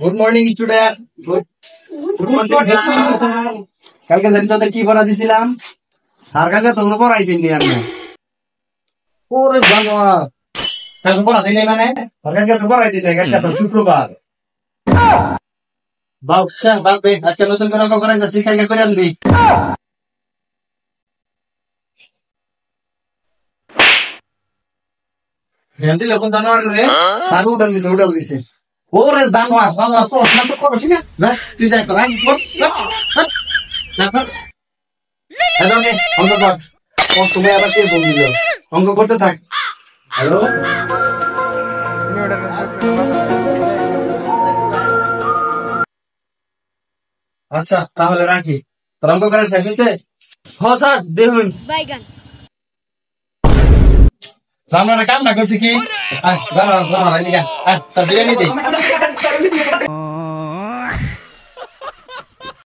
Good morning student. Good morning. কালকে জানি তোদের কি পড়া দিছিলাম? স্যার কালকে তোমরা পড়াইছেন নি আমি। ওরে জানোয়ার, কালকে পড়া দিলে মানে? কালকে তো পড়াই দিলে, কালকে তো শুক্রবার। বাচ্চা বাদে আজকে নতুন করে অঙ্ক করাই যাচ্ছি, কালকে করে আনবি। হেলদি লোকন জানোয়ার রে, স্যার উড়াল দিছে। ওরে জানোয়ার, জানোয়ার প্রশ্ন তো করছিস না? না তুই যাই কর, আমি বস না কর। হ্যালো নে অঙ্ক কর। ও তুমি আবার কে বল দিল? অঙ্ক করতে থাক। হ্যালো, আচ্ছা তাহলে রাখি। তোর অঙ্ক করা শেষ হয়েছে? হ্যাঁ স্যার দেখুন। জানোয়ার কাম না করছি কি? জানোয়ার জানোয়ার এদিকে আয়, তোর বিরিয়ানি দে।